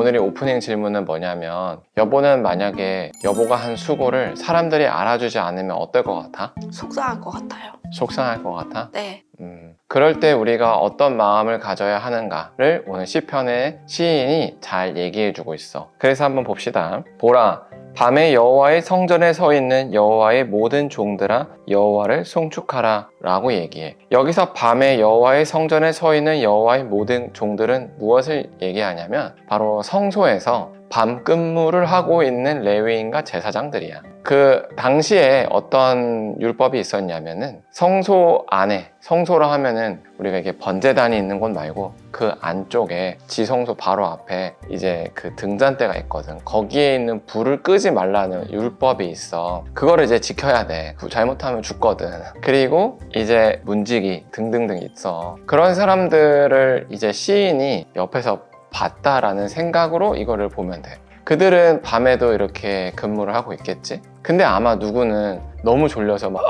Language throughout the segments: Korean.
오늘의 오프닝 질문은 뭐냐면, 여보는 만약에 여보가 한 수고를 사람들이 알아주지 않으면 어떨 것 같아? 속상할 것 같아요. 속상할 것 같아? 네. 그럴 때 우리가 어떤 마음을 가져야 하는가를 오늘 시편의 시인이 잘 얘기해주고 있어. 그래서 한번 봅시다. 보라, 밤에 여호와의 성전에 서 있는 여호와의 모든 종들아 여호와를 송축하라 라고 얘기해. 여기서 밤에 여호와의 성전에 서 있는 여호와의 모든 종들은 무엇을 얘기하냐면 바로 성소에서 밤 근무를 하고 있는 레위인과 제사장들이야. 그 당시에 어떤 율법이 있었냐면은 성소 안에, 성소라 하면은 우리가 이게 번제단이 있는 곳 말고 그 안쪽에 지성소 바로 앞에 이제 그 등잔대가 있거든. 거기에 있는 불을 끄지 말라는 율법이 있어. 그거를 이제 지켜야 돼. 잘못하면 죽거든. 그리고 이제 문지기 등등등 있어. 그런 사람들을 이제 시인이 옆에서 봤다라는 생각으로 이거를 보면 돼. 그들은 밤에도 이렇게 근무를 하고 있겠지? 근데 아마 누구는 너무 졸려서 막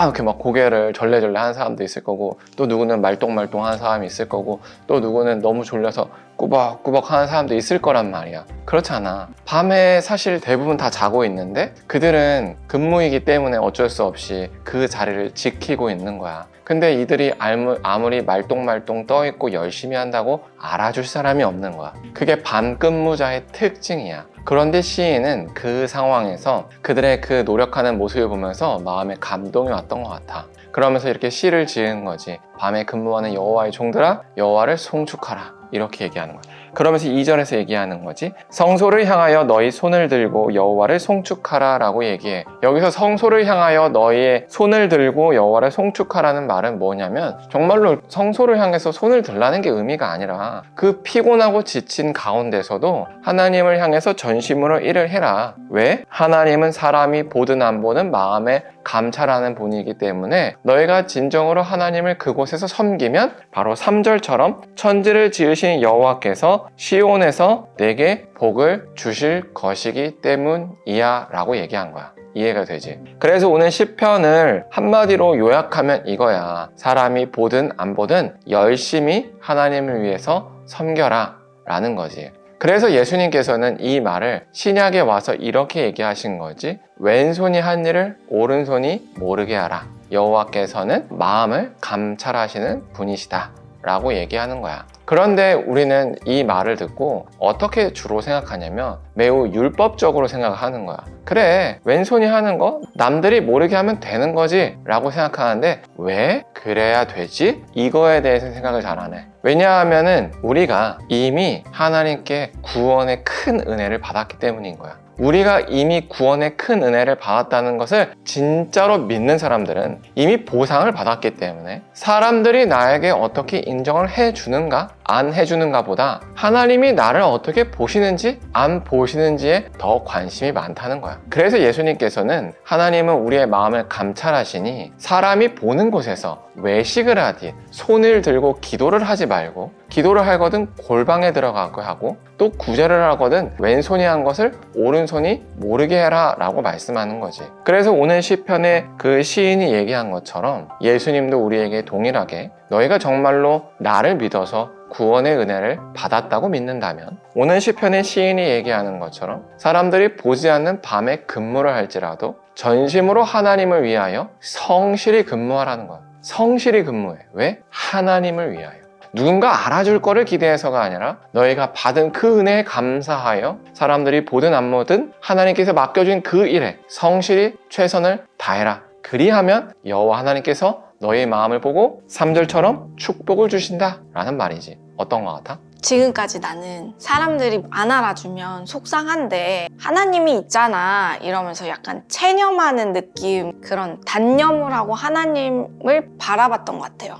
이렇게 막 고개를 절레절레 하는 사람도 있을 거고, 또 누구는 말똥말똥 하는 사람이 있을 거고, 또 누구는 너무 졸려서 꾸벅꾸벅 하는 사람도 있을 거란 말이야. 그렇잖아. 밤에 사실 대부분 다 자고 있는데 그들은 근무이기 때문에 어쩔 수 없이 그 자리를 지키고 있는 거야. 근데 이들이 아무리 말똥말똥 떠있고 열심히 한다고 알아줄 사람이 없는 거야. 그게 밤 근무자의 특징이야. 그런데 시인은 그 상황에서 그들의 그 노력하는 모습을 보면서 마음에 감동이 왔던 것 같아. 그러면서 이렇게 시를 지은 거지. 밤에 근무하는 여호와의 종들아 여호와를 송축하라, 이렇게 얘기하는 거야. 그러면서 2절에서 얘기하는 거지. 성소를 향하여 너희 손을 들고 여호와를 송축하라 라고 얘기해. 여기서 성소를 향하여 너희의 손을 들고 여호와를 송축하라는 말은 뭐냐면, 정말로 성소를 향해서 손을 들라는 게 의미가 아니라 그 피곤하고 지친 가운데서도 하나님을 향해서 전심으로 일을 해라. 왜? 하나님은 사람이 보든 안 보든 마음에 감찰하는 분이기 때문에 너희가 진정으로 하나님을 그곳에서 섬기면 바로 3절처럼 천지를 지으신 여호와께서 시온에서 내게 복을 주실 것이기 때문이야 라고 얘기한 거야. 이해가 되지? 그래서 오늘 시편을 한마디로 요약하면 이거야. 사람이 보든 안 보든 열심히 하나님을 위해서 섬겨라 라는 거지. 그래서 예수님께서는 이 말을 신약에 와서 이렇게 얘기하신 거지. 왼손이 한 일을 오른손이 모르게 하라. 여호와께서는 마음을 감찰하시는 분이시다 라고 얘기하는 거야. 그런데 우리는 이 말을 듣고 어떻게 주로 생각하냐면 매우 율법적으로 생각하는 거야. 그래, 왼손이 하는 거 남들이 모르게 하면 되는 거지 라고 생각하는데, 왜 그래야 되지? 이거에 대해서 생각을 잘 안 해. 왜냐하면은 우리가 이미 하나님께 구원의 큰 은혜를 받았기 때문인 거야. 우리가 이미 구원의 큰 은혜를 받았다는 것을 진짜로 믿는 사람들은 이미 보상을 받았기 때문에 사람들이 나에게 어떻게 인정을 해주는가 안 해주는가 보다 하나님이 나를 어떻게 보시는지 안 보시는지에 더 관심이 많다는 거야. 그래서 예수님께서는 하나님은 우리의 마음을 감찰하시니 사람이 보는 곳에서 외식을 하듯 손을 들고 기도를 하지 말고, 기도를 하거든 골방에 들어가고 하고, 또 구제를 하거든 왼손이 한 것을 오른손이 모르게 해라 라고 말씀하는 거지. 그래서 오늘 시편에 그 시인이 얘기한 것처럼 예수님도 우리에게 동일하게 너희가 정말로 나를 믿어서 구원의 은혜를 받았다고 믿는다면 오늘 시편의 시인이 얘기하는 것처럼 사람들이 보지 않는 밤에 근무를 할지라도 전심으로 하나님을 위하여 성실히 근무하라는 거야. 성실히 근무해. 왜? 하나님을 위하여. 누군가 알아줄 거를 기대해서가 아니라 너희가 받은 그 은혜에 감사하여 사람들이 보든 안 보든 하나님께서 맡겨준 그 일에 성실히 최선을 다해라. 그리하면 여호와 하나님께서 너희의 마음을 보고 3절처럼 축복을 주신다 라는 말이지. 어떤 것 같아? 지금까지 나는 사람들이 안 알아주면 속상한데 하나님이 있잖아 이러면서 약간 체념하는 느낌, 그런 단념을 하고 하나님을 바라봤던 것 같아요.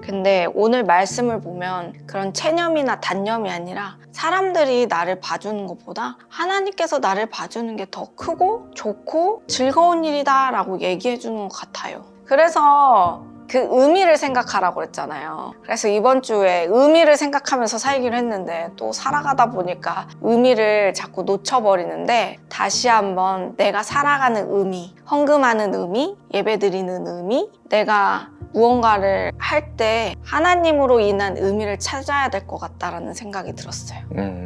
근데 오늘 말씀을 보면 그런 체념이나 단념이 아니라 사람들이 나를 봐주는 것보다 하나님께서 나를 봐주는 게 더 크고 좋고 즐거운 일이다 라고 얘기해 주는 것 같아요. 그래서 그 의미를 생각하라고 그랬잖아요. 그래서 이번 주에 의미를 생각하면서 살기로 했는데 또 살아가다 보니까 의미를 자꾸 놓쳐버리는데, 다시 한번 내가 살아가는 의미, 헌금하는 의미, 예배드리는 의미, 내가 무언가를 할 때 하나님으로 인한 의미를 찾아야 될 것 같다라는 생각이 들었어요.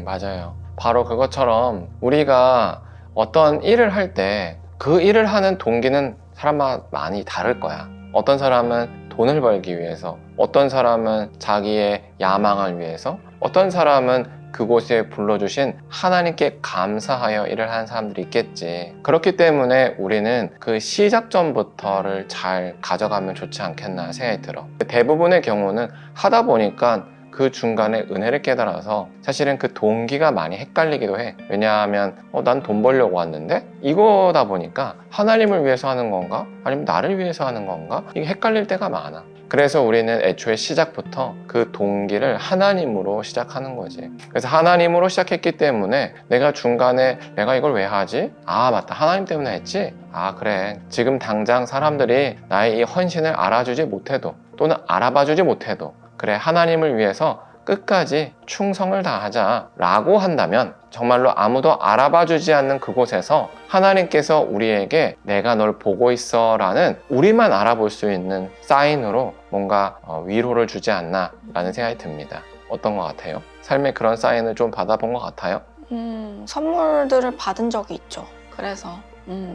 맞아요. 바로 그것처럼 우리가 어떤 일을 할 때 그 일을 하는 동기는 사람마다 많이 다를 거야. 어떤 사람은 돈을 벌기 위해서, 어떤 사람은 자기의 야망을 위해서, 어떤 사람은 그곳에 불러주신 하나님께 감사하여 일을 하는 사람들이 있겠지. 그렇기 때문에 우리는 그 시작점부터를 잘 가져가면 좋지 않겠나 생각이 들어. 대부분의 경우는 하다 보니까 그 중간에 은혜를 깨달아서 사실은 그 동기가 많이 헷갈리기도 해. 왜냐하면 난 돈 벌려고 왔는데 이거다 보니까 하나님을 위해서 하는 건가? 아니면 나를 위해서 하는 건가? 이게 헷갈릴 때가 많아. 그래서 우리는 애초에 시작부터 그 동기를 하나님으로 시작하는 거지. 그래서 하나님으로 시작했기 때문에 내가 중간에 내가 이걸 왜 하지? 아 맞다, 하나님 때문에 했지? 아 그래, 지금 당장 사람들이 나의 이 헌신을 알아주지 못해도 또는 알아봐주지 못해도 그래, 하나님을 위해서 끝까지 충성을 다하자 라고 한다면 정말로 아무도 알아봐주지 않는 그곳에서 하나님께서 우리에게 내가 널 보고 있어 라는 우리만 알아볼 수 있는 사인으로 뭔가 위로를 주지 않나 라는 생각이 듭니다. 어떤 것 같아요? 삶에 그런 사인을 좀 받아본 것 같아요? 선물들을 받은 적이 있죠. 그래서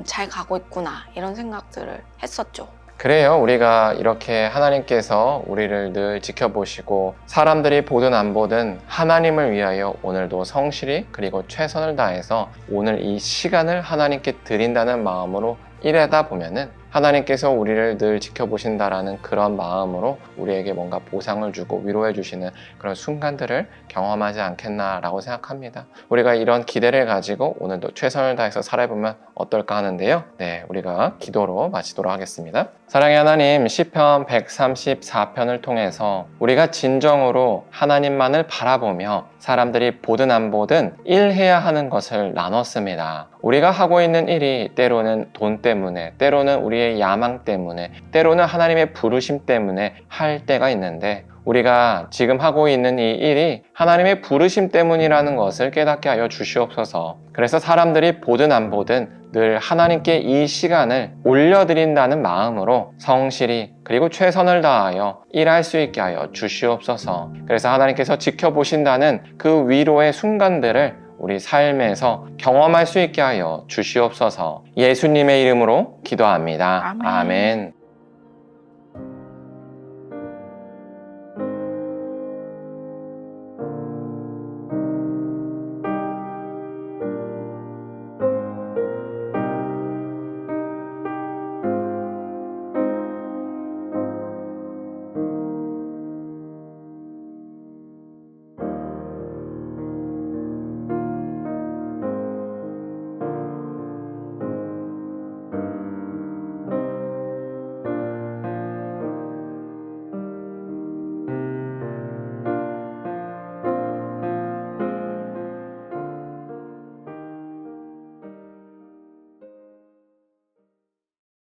잘 가고 있구나 이런 생각들을 했었죠. 그래요. 우리가 이렇게 하나님께서 우리를 늘 지켜보시고 사람들이 보든 안 보든 하나님을 위하여 오늘도 성실히 그리고 최선을 다해서 오늘 이 시간을 하나님께 드린다는 마음으로 일하다 보면은 하나님께서 우리를 늘 지켜보신다라는 그런 마음으로 우리에게 뭔가 보상을 주고 위로해 주시는 그런 순간들을 경험하지 않겠나라고 생각합니다. 우리가 이런 기대를 가지고 오늘도 최선을 다해서 살아보면 어떨까 하는데요. 네, 우리가 기도로 마치도록 하겠습니다. 사랑의 하나님, 시편 134편을 통해서 우리가 진정으로 하나님만을 바라보며 사람들이 보든 안 보든 일해야 하는 것을 나눴습니다. 우리가 하고 있는 일이 때로는 돈 때문에, 때로는 우리의 야망 때문에, 때로는 하나님의 부르심 때문에 할 때가 있는데 우리가 지금 하고 있는 이 일이 하나님의 부르심 때문이라는 것을 깨닫게 하여 주시옵소서. 그래서 사람들이 보든 안 보든 늘 하나님께 이 시간을 올려드린다는 마음으로 성실히 그리고 최선을 다하여 일할 수 있게 하여 주시옵소서. 그래서 하나님께서 지켜보신다는 그 위로의 순간들을 우리 삶에서 경험할 수 있게 하여 주시옵소서. 예수님의 이름으로 기도합니다. 아멘. 아멘.